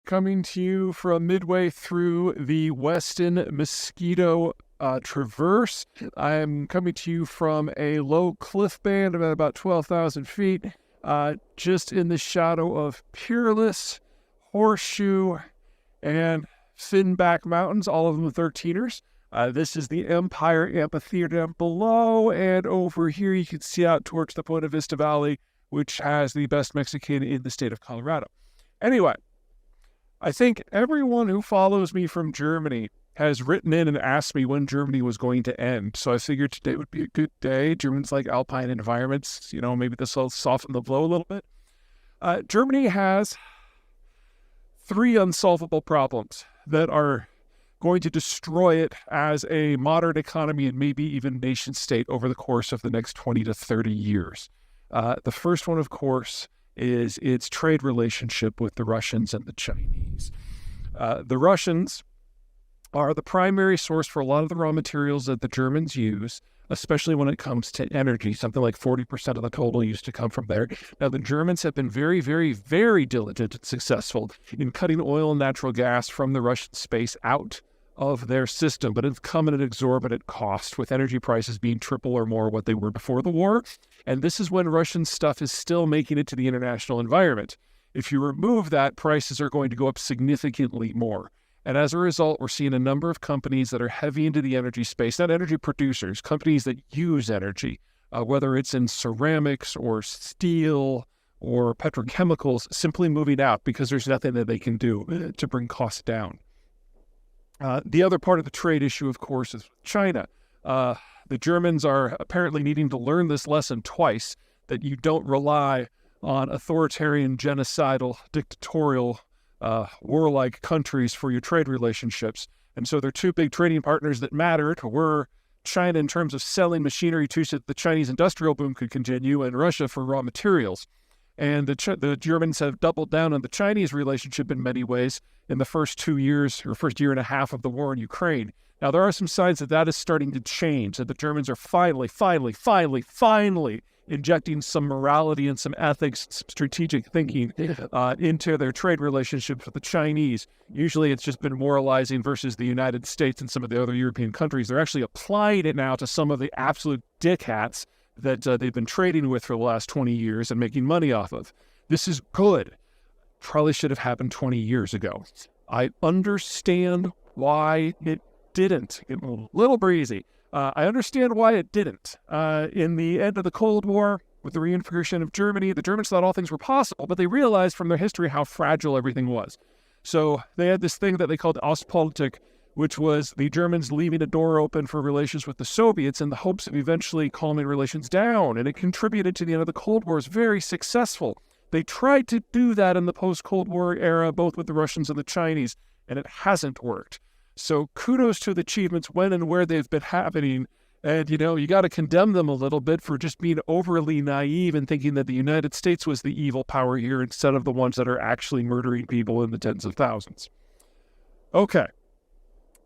coming to you from midway through the Weston Mosquito Traverse. I'm coming to you from a low cliff band of about 12,000 feet, just in the shadow of Peerless, Horseshoe, and Finback Mountains, all of them 13ers. This is the Empire Amphitheater down below, and over here you can see out towards the Buena Vista Valley, which has the best Mexican in the state of Colorado. Anyway, I think everyone who follows me from Germany has written in and asked me when Germany was going to end. So I figured today would be a good day. Germans like alpine environments. Maybe this will soften the blow a little bit. Germany has 3 unsolvable problems that are going to destroy it as a modern economy and maybe even nation state over the course of the next 20 to 30 years. The first one, of course, is its trade relationship with the Russians and the Chinese. The Russians are the primary source for a lot of the raw materials that the Germans use, especially when it comes to energy. Something like 40% of the coal used to come from there. Now, the Germans have been very, very, very diligent and successful in cutting oil and natural gas from the Russian space out of their system, but it's come at an exorbitant cost, with energy prices being triple or more what they were before the war. And this is when Russian stuff is still making it to the international environment. If you remove that, prices are going to go up significantly more. And as a result, we're seeing a number of companies that are heavy into the energy space, not energy producers, companies that use energy, whether it's in ceramics or steel or petrochemicals, simply moving out because there's nothing that they can do to bring costs down. The other part of the trade issue, of course, is China. The Germans are apparently needing to learn this lesson twice, that you don't rely on authoritarian, genocidal, dictatorial, warlike countries for your trade relationships. And so their 2 big trading partners that mattered were China in terms of selling machinery to so that the Chinese industrial boom could continue, and Russia for raw materials. And the Germans have doubled down on the Chinese relationship in many ways in the first 2 years or first year and a half of the war in Ukraine. Now, there are some signs that that is starting to change, that the Germans are finally injecting some morality and some ethics, some strategic thinking into their trade relationships with the Chinese. Usually it's just been moralizing versus the United States and some of the other European countries. They're actually applying it now to some of the absolute dickhats that they've been trading with for the last 20 years and making money off of. This is good. Probably should have happened 20 years ago. I understand why it didn't. Get a little breezy. I understand why it didn't. In the end of the Cold War, with the reunification of Germany, the Germans thought all things were possible, but they realized from their history how fragile everything was. So they had this thing that they called Ostpolitik, which was the Germans leaving a door open for relations with the Soviets in the hopes of eventually calming relations down. And it contributed to the end of the Cold War. It was very successful. They tried to do that in the post-Cold War era, both with the Russians and the Chinese, and it hasn't worked. So kudos to the achievements when and where they've been happening. And, you got to condemn them a little bit for just being overly naive and thinking that the United States was the evil power here instead of the ones that are actually murdering people in the tens of thousands. Okay.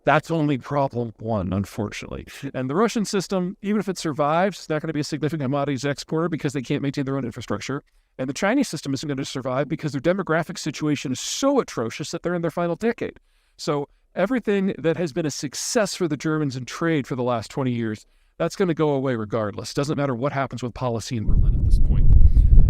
That's only problem 1, unfortunately. And the Russian system, even if it survives, it's not going to be a significant commodities exporter because they can't maintain their own infrastructure. And the Chinese system isn't going to survive because their demographic situation is so atrocious that they're in their final decade. So everything that has been a success for the Germans in trade for the last 20 years, that's going to go away regardless. Doesn't matter what happens with policy in Berlin at this point.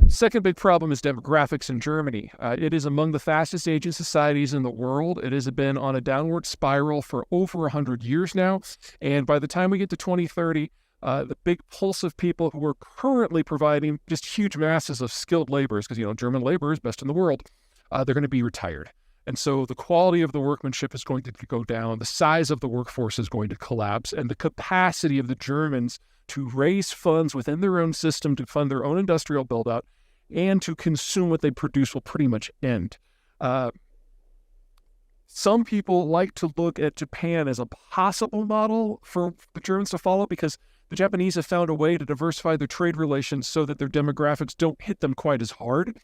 Second big problem is demographics in Germany. It is among the fastest aging societies in the world. It has been on a downward spiral for over 100 years now. And by the time we get to 2030, the big pulse of people who are currently providing just huge masses of skilled laborers, because, German labor is best in the world, they're going to be retired. And so the quality of the workmanship is going to go down, the size of the workforce is going to collapse, and the capacity of the Germans to raise funds within their own system to fund their own industrial build-out and to consume what they produce will pretty much end. Some people like to look at Japan as a possible model for the Germans to follow because the Japanese have found a way to diversify their trade relations so that their demographics don't hit them quite as hard.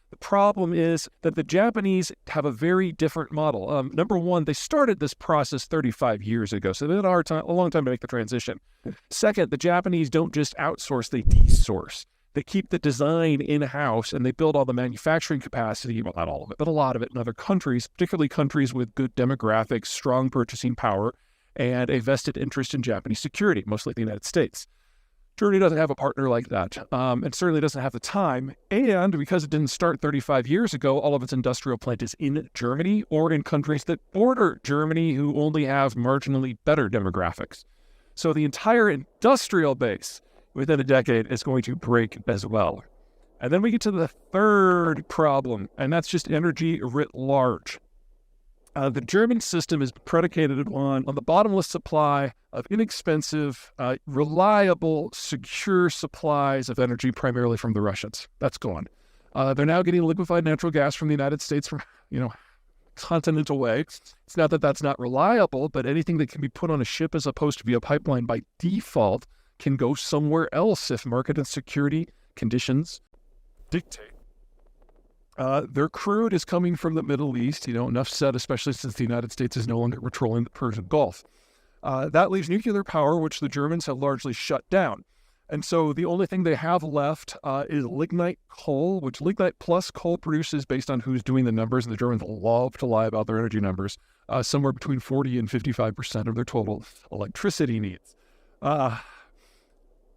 The problem is that the Japanese have a very different model. Number one, they started this process 35 years ago, so they had a long time to make the transition. Second, the Japanese don't just outsource, they de-source. They keep the design in-house, and they build all the manufacturing capacity, well, not all of it, but a lot of it in other countries, particularly countries with good demographics, strong purchasing power, and a vested interest in Japanese security, mostly the United States. Germany doesn't have a partner like that, and certainly doesn't have the time. And because it didn't start 35 years ago, all of its industrial plant is in Germany or in countries that border Germany who only have marginally better demographics. So the entire industrial base within a decade is going to break as well. And then we get to the third problem, and that's just energy writ large. The German system is predicated on the bottomless supply of inexpensive, reliable, secure supplies of energy, primarily from the Russians. That's gone. They're now getting liquefied natural gas from the United States from, continent away. It's not that that's not reliable, but anything that can be put on a ship as opposed to via pipeline by default can go somewhere else if market and security conditions dictate. Their crude is coming from the Middle East, enough said, especially since the United States is no longer patrolling the Persian Gulf. That leaves nuclear power, which the Germans have largely shut down. And so the only thing they have left is lignite coal, which lignite plus coal produces, based on who's doing the numbers, and the Germans love to lie about their energy numbers, somewhere between 40 and 55% of their total electricity needs.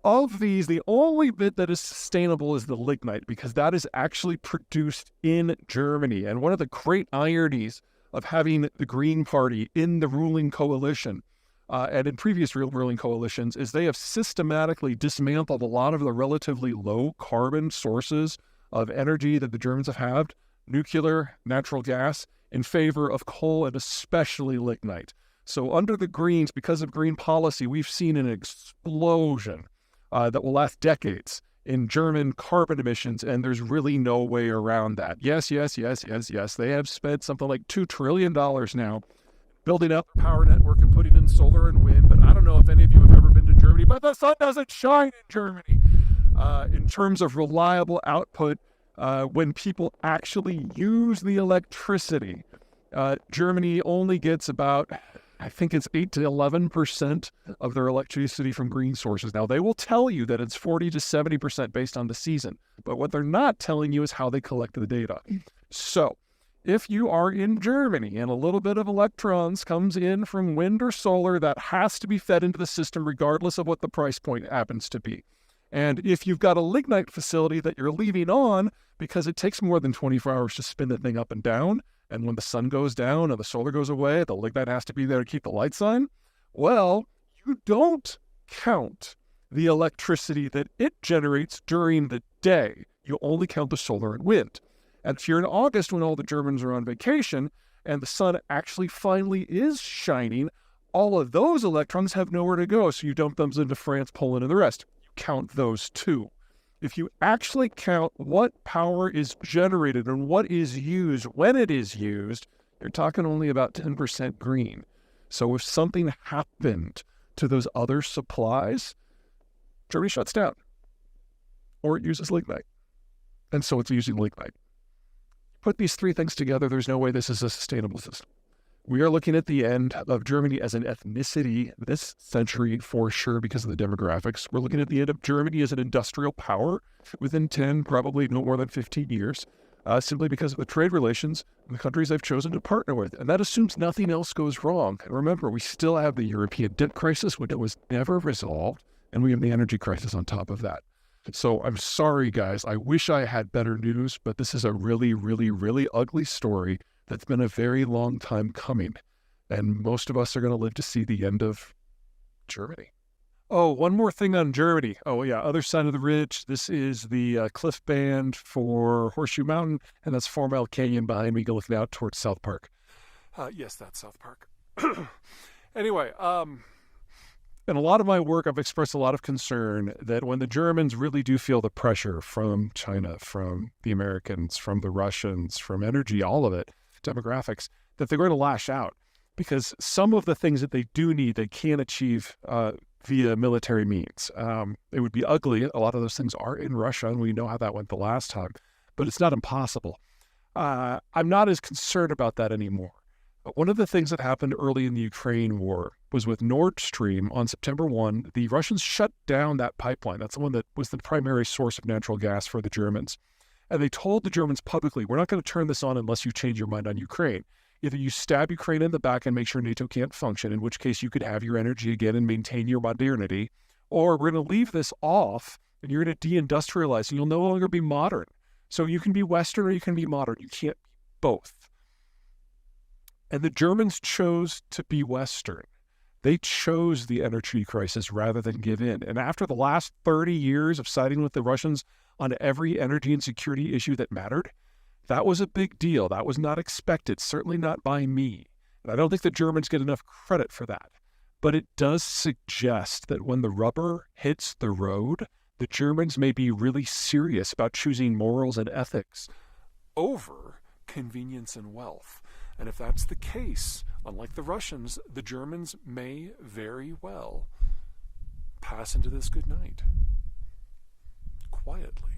Of these, the only bit that is sustainable is the lignite, because that is actually produced in Germany. And one of the great ironies of having the Green Party in the ruling coalition and in previous ruling coalitions is they have systematically dismantled a lot of the relatively low carbon sources of energy that the Germans have had, nuclear, natural gas, in favor of coal and especially lignite. So under the Greens, because of green policy, we've seen an explosion that will last decades in German carbon emissions, and there's really no way around that. Yes. They have spent something like $2 trillion now building up the power network and putting in solar and wind, but I don't know if any of you have ever been to Germany, but the sun doesn't shine in Germany. In terms of reliable output, when people actually use the electricity, Germany only gets about, I think it's 8 to 11% of their electricity from green sources. Now, they will tell you that it's 40 to 70% based on the season, but what they're not telling you is how they collect the data. So, if you are in Germany and a little bit of electrons comes in from wind or solar, that has to be fed into the system regardless of what the price point happens to be. And if you've got a lignite facility that you're leaving on because it takes more than 24 hours to spin the thing up and down, and when the sun goes down and the solar goes away, the lignite has to be there to keep the lights on, well, you don't count the electricity that it generates during the day. You only count the solar and wind. And if you're in August when all the Germans are on vacation and the sun actually finally is shining, all of those electrons have nowhere to go. So you dump them into France, Poland, and the rest. You count those too. If you actually count what power is generated and what is used when it is used, you're talking only about 10% green. So if something happened to those other supplies, Germany shuts down. Or it uses lignite. And so it's using lignite. Put these three things together, there's no way this is a sustainable system. We are looking at the end of Germany as an ethnicity this century for sure because of the demographics. We're looking at the end of Germany as an industrial power within 10, probably no more than 15 years, simply because of the trade relations and the countries they've chosen to partner with. And that assumes nothing else goes wrong. And remember, we still have the European debt crisis, which was never resolved, and we have the energy crisis on top of that. So I'm sorry, guys. I wish I had better news, but this is a really, really, really ugly story that's been a very long time coming. And most of us are going to live to see the end of Germany. Oh, one more thing on Germany. Oh, yeah, other side of the ridge. This is the cliff band for Horseshoe Mountain, and that's 4 Mile Canyon behind me, looking out towards South Park. Yes, that's South Park. Anyway, in a lot of my work, I've expressed a lot of concern that when the Germans really do feel the pressure from China, from the Americans, from the Russians, from energy, all of it, demographics, that they're going to lash out. Because some of the things that they do need, they can't achieve via military means. It would be ugly. A lot of those things are in Russia, and we know how that went the last time. But it's not impossible. I'm not as concerned about that anymore. One of the things that happened early in the Ukraine war was with Nord Stream on September 1, the Russians shut down that pipeline. That's the one that was the primary source of natural gas for the Germans. And they told the Germans publicly, we're not going to turn this on unless you change your mind on Ukraine. Either you stab Ukraine in the back and make sure NATO can't function, in which case you could have your energy again and maintain your modernity, or we're going to leave this off and you're going to deindustrialize and you'll no longer be modern. So you can be Western or you can be modern. You can't be both. And the Germans chose to be Western. They chose the energy crisis rather than give in. And after the last 30 years of siding with the Russians on every energy and security issue that mattered, that was a big deal. That was not expected, certainly not by me. And I don't think the Germans get enough credit for that. But it does suggest that when the rubber hits the road, the Germans may be really serious about choosing morals and ethics over convenience and wealth. And if that's the case, unlike the Russians, the Germans may very well pass into this good night quietly.